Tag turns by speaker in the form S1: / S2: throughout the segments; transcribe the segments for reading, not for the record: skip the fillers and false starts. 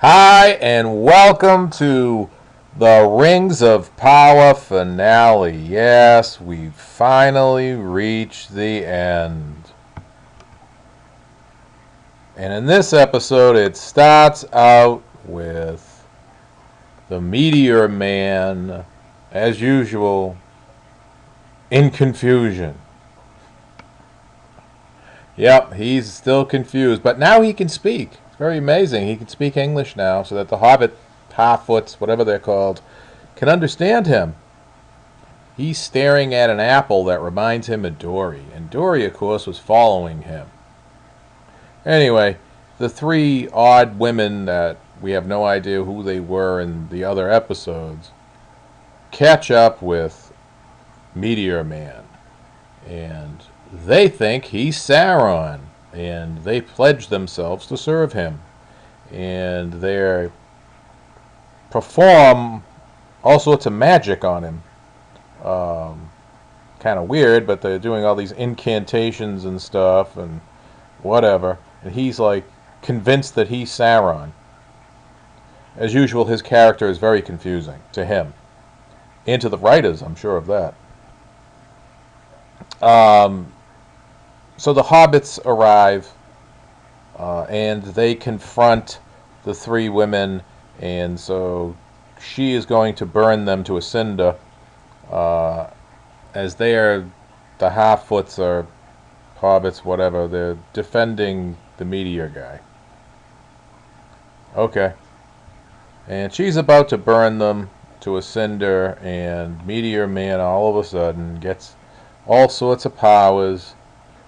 S1: Hi, and welcome to the Rings of Power finale. Yes, we finally reached the end. And in this episode, it starts out with the Meteor Man, as usual, in confusion. Yep, he's still confused, but now he can speak. It's very amazing. He can speak English now, so that the Hobbit, Harfoots, whatever they're called, can understand him. He's staring at an apple that reminds him of Dory, and Dory, of course, was following him. Anyway, the three odd women that we have no idea who they were in the other episodes catch up with Meteor Man, and they think he's Sauron, and they pledge themselves to serve him. And they perform all sorts of magic on him. Kind of weird, but they're doing all these incantations and stuff and whatever. And he's like convinced that he's Sauron. As usual, his character is very confusing to him and to the writers, I'm sure of that. So the hobbits arrive, and they confront the three women, and so she is going to burn them to a cinder, as they are, the Harfoots or hobbits, whatever, they're defending the meteor guy. Okay. And she's about to burn them to a cinder, and Meteor Man all of a sudden gets all sorts of powers,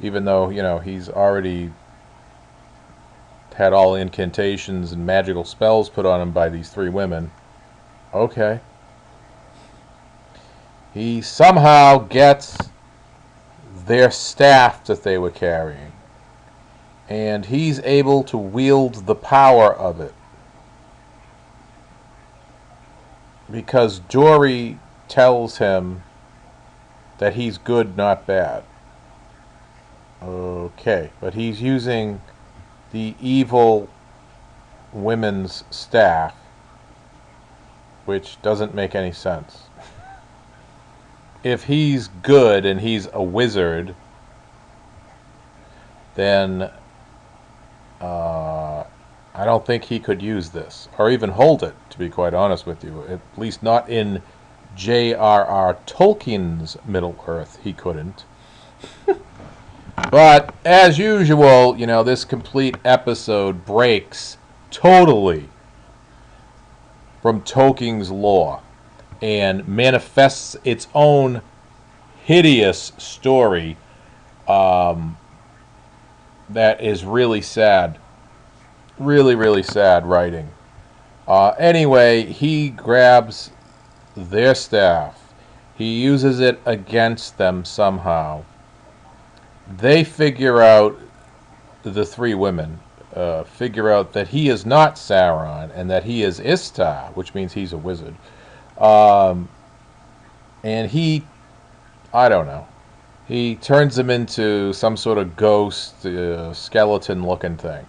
S1: even though, he's already had all incantations and magical spells put on him by these three women. Okay. He somehow gets their staff that they were carrying, and he's able to wield the power of it. Because Dory tells him that he's good, not bad. Okay, but he's using the evil women's staff, which doesn't make any sense. If he's good and he's a wizard, then I don't think he could use this, or even hold it, to be quite honest with you. At least not in J.R.R. Tolkien's Middle-earth, he couldn't. But, as usual, this complete episode breaks totally from Tolkien's lore and manifests its own hideous story that is really sad. Really, really sad writing. Anyway, he grabs their staff. He uses it against them somehow. They figure out, the three women figure out that he is not Sauron and that he is Istar, which means he's a wizard. And he, I don't know, he turns them into some sort of ghost, skeleton-looking thing.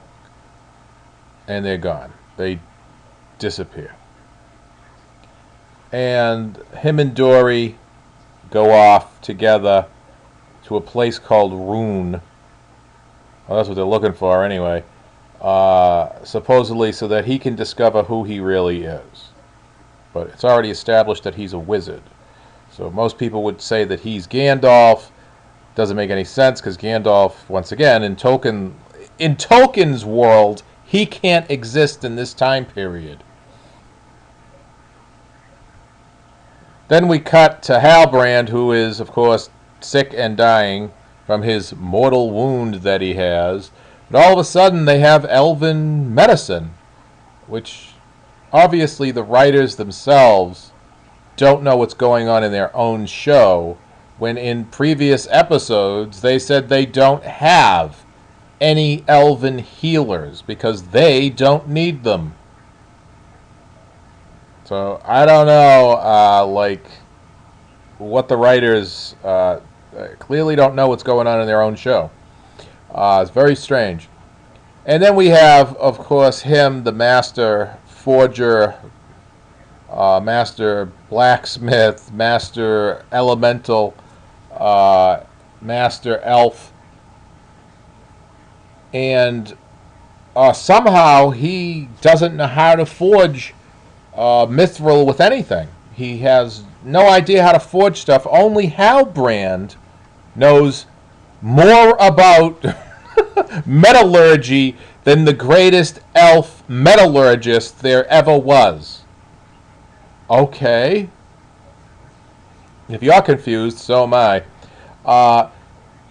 S1: And they're gone. They disappear. And him and Dory go off together to a place called Rune. Well, that's what they're looking for anyway. Supposedly so that he can discover who he really is. But it's already established that he's a wizard. So most people would say that he's Gandalf. Doesn't make any sense because Gandalf, once again, in Tolkien's world, he can't exist in this time period. Then we cut to Halbrand, who is, of course, sick and dying from his mortal wound that he has. But all of a sudden, they have elven medicine, which obviously the writers themselves don't know what's going on in their own show, when in previous episodes they said they don't have any elven healers because they don't need them. So I don't know, what the writers clearly don't know what's going on in their own show. It's very strange. And then we have, of course, him, the master forger, master blacksmith, master elemental, uh, master elf, and somehow he doesn't know how to forge mithril with anything. He has no idea how to forge stuff. Only Halbrand knows more about metallurgy than the greatest elf metallurgist there ever was. Okay. If you're confused, so am I.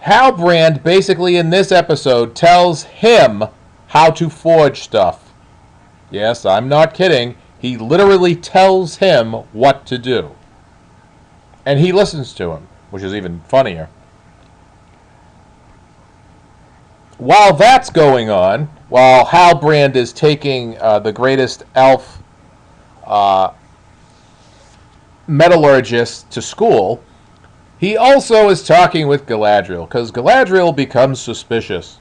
S1: Halbrand basically in this episode tells him how to forge stuff. Yes, I'm not kidding. He literally tells him what to do. And he listens to him, which is even funnier. While that's going on, while Halbrand is taking the greatest elf metallurgist to school, he also is talking with Galadriel, because Galadriel becomes suspicious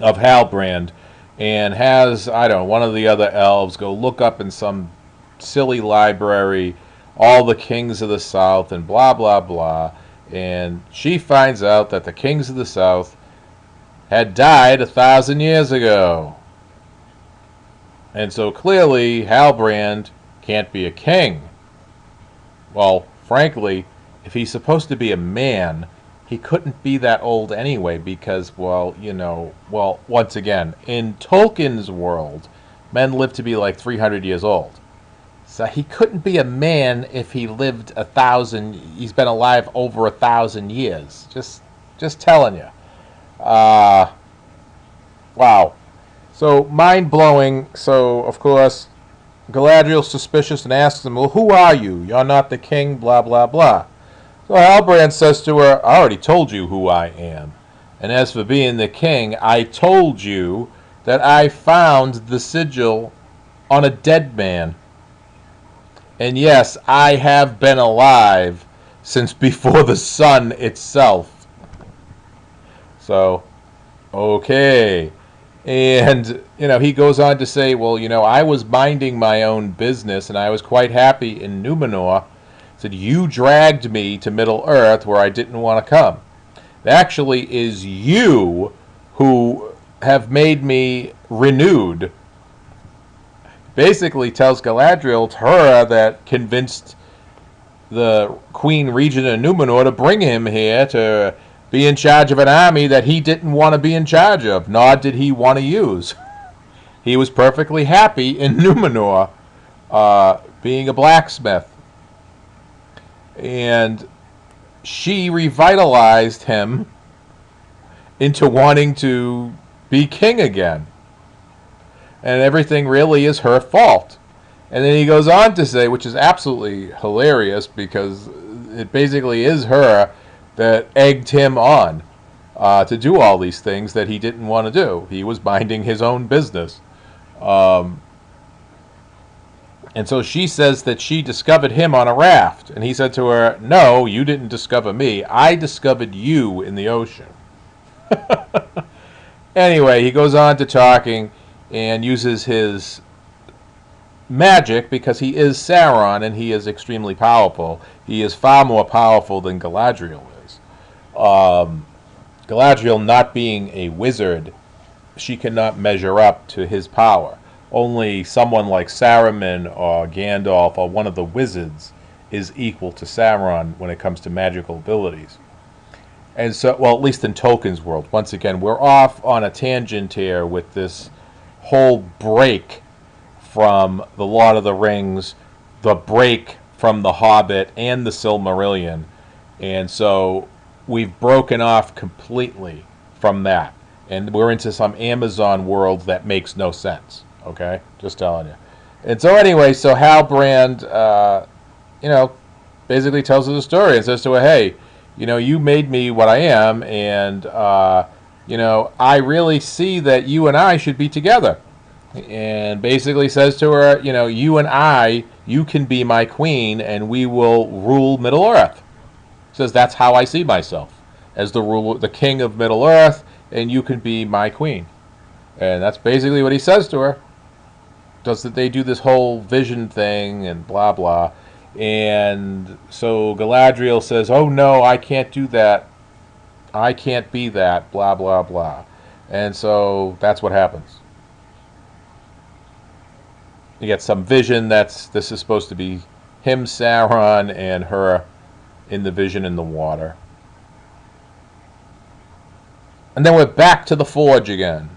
S1: of Halbrand and has, I don't know, one of the other elves go look up in some silly library all the kings of the South and blah, blah, blah. And she finds out that the kings of the South had died 1,000 years ago. And so clearly Halbrand can't be a king. Well, frankly, if he's supposed to be a man, he couldn't be that old anyway because, well, once again, in Tolkien's world, men live to be like 300 years old. So he couldn't be a man if he lived 1,000. He's been alive over 1,000 years. Just telling you. Wow. So mind blowing. So of course, Galadriel's suspicious and asks him, "Well, who are you? You're not the king." Blah blah blah. So Halbrand says to her, "I already told you who I am. And as for being the king, I told you that I found the sigil on a dead man. And yes, I have been alive since before the sun itself." So, okay. And, he goes on to say, well, I was minding my own business and I was quite happy in Numenor. Said, you dragged me to Middle Earth where I didn't want to come. It actually is you who have made me renewed. Basically tells Galadriel, her that convinced the Queen Regent of Numenor to bring him here to be in charge of an army that he didn't want to be in charge of, nor did he want to use. He was perfectly happy in Numenor being a blacksmith. And she revitalized him into wanting to be king again. And everything really is her fault. And then he goes on to say, which is absolutely hilarious because it basically is her that egged him on to do all these things that he didn't want to do. He was minding his own business. And so she says that she discovered him on a raft. And he said to her, no, you didn't discover me. I discovered you in the ocean. Anyway, he goes on to talking and uses his magic because he is Sauron and he is extremely powerful. He is far more powerful than Galadriel is. Galadriel, not being a wizard, she cannot measure up to his power. Only someone like Saruman or Gandalf or one of the wizards is equal to Sauron when it comes to magical abilities. And so, well, at least in Tolkien's world. Once again, we're off on a tangent here with this whole break from The Lord of the Rings, the break from The Hobbit and the Silmarillion. And so we've broken off completely from that. And we're into some Amazon world that makes no sense. Okay? Just telling you. And so anyway, so Halbrand, basically tells her the story and says to her, hey, you made me what I am, and, I really see that you and I should be together. And basically says to her, you and I, you can be my queen, and we will rule Middle Earth. Says that's how I see myself, as the king of Middle Earth, and you can be my queen. And that's basically what he says to her. Does that they do this whole vision thing and blah blah. And so Galadriel says, "Oh no, I can't do that. I can't be that, blah blah blah." And so that's what happens. You get some vision this is supposed to be him, Sauron, and her in the vision in the water. And then we're back to the forge again.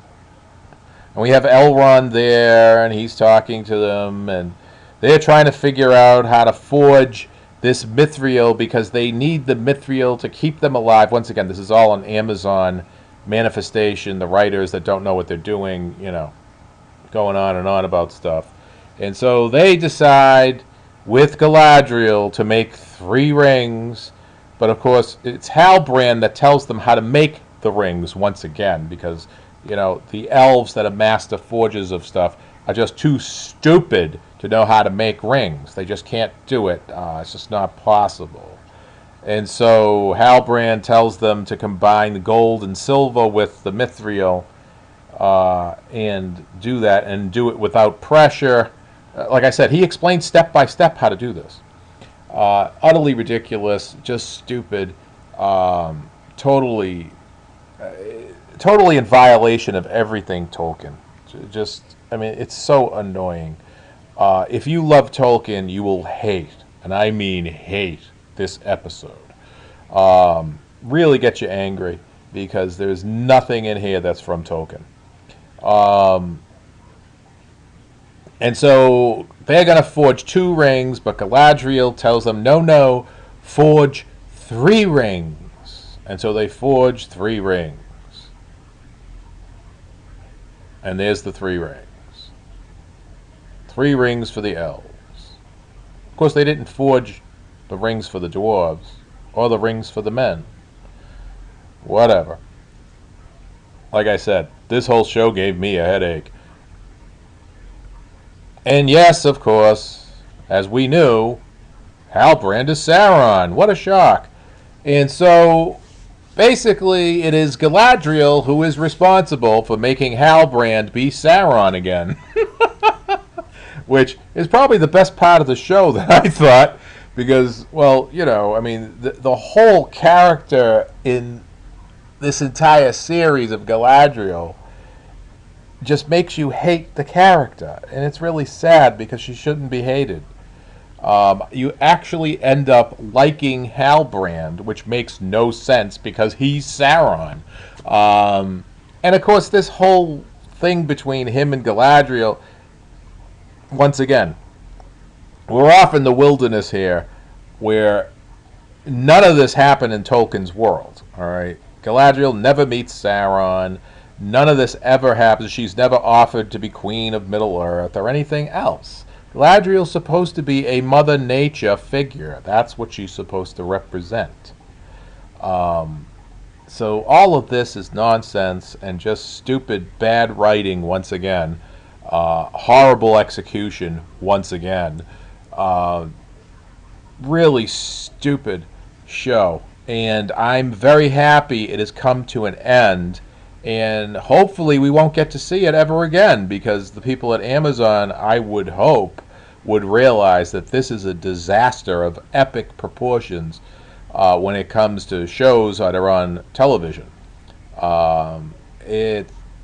S1: And we have Elrond there, and he's talking to them, and they're trying to figure out how to forge this mithril because they need the mithril to keep them alive. Once again, this is all an Amazon manifestation. The writers that don't know what they're doing, going on and on about stuff. And so they decide with Galadriel to make 3 rings. But of course, it's Halbrand that tells them how to make the rings once again because, the elves that are master forgers of stuff are just too stupid to know how to make rings. They just can't do it. It's just not possible. And so Halbrand tells them to combine the gold and silver with the mithril and do that and do it without pressure. Like I said, he explained step by step how to do this. Utterly ridiculous, just stupid, totally in violation of everything Tolkien. It's so annoying. If you love Tolkien, you will hate, and I mean hate, this episode. Really get you angry because there's nothing in here that's from Tolkien. And so they're going to forge 2 rings, but Galadriel tells them, no, forge 3 rings. And so they forge 3 rings. And there's the 3 rings. 3 rings for the elves. Of course, they didn't forge the rings for the dwarves or the rings for the men. Whatever. Like I said, this whole show gave me a headache. And yes, of course, as we knew, Halbrand is Sauron. What a shock. And so, basically, it is Galadriel who is responsible for making Halbrand be Sauron again. Which is probably the best part of the show that I thought. Because, the whole character in this entire series of Galadriel just makes you hate the character, and it's really sad because she shouldn't be hated. You actually end up liking Halbrand, which makes no sense because he's Sauron. And of course, this whole thing between him and Galadriel, once again, we're off in the wilderness here, where none of this happened in Tolkien's world. All right, Galadriel never meets Sauron. None of this ever happens. She's never offered to be queen of Middle-earth or anything else. Galadriel's supposed to be a Mother Nature figure. That's what she's supposed to represent. So all of this is nonsense and just stupid, bad writing once again. Horrible execution once again. Really stupid show. And I'm very happy it has come to an end. And hopefully we won't get to see it ever again because the people at Amazon, I would hope, would realize that this is a disaster of epic proportions when it comes to shows that are on television.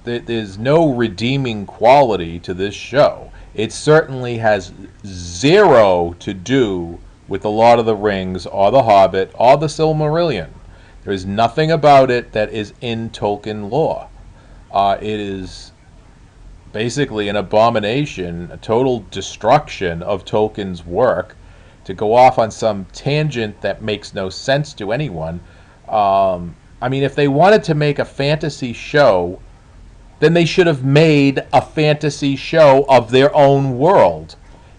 S1: There's no redeeming quality to this show. It certainly has zero to do with The Lord of the Rings or The Hobbit or The Silmarillion. There is nothing about it that is in Tolkien lore. It is basically an abomination, a total destruction of Tolkien's work to go off on some tangent that makes no sense to anyone. If they wanted to make a fantasy show, then they should have made a fantasy show of their own world,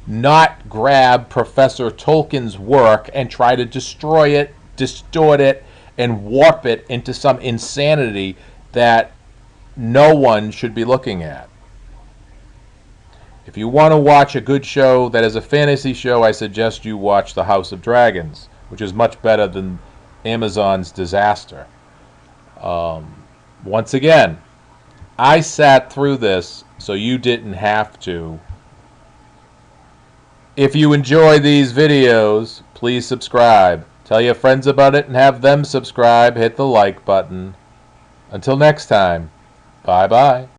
S1: not grab Professor Tolkien's work and try to destroy it, distort it, and warp it into some insanity that no one should be looking at. If you want to watch a good show that is a fantasy show, I suggest you watch The House of Dragons, which is much better than Amazon's disaster. Once again, I sat through this so you didn't have to. If you enjoy these videos, please subscribe. Tell your friends about it and have them subscribe. Hit the like button. Until next time, bye-bye.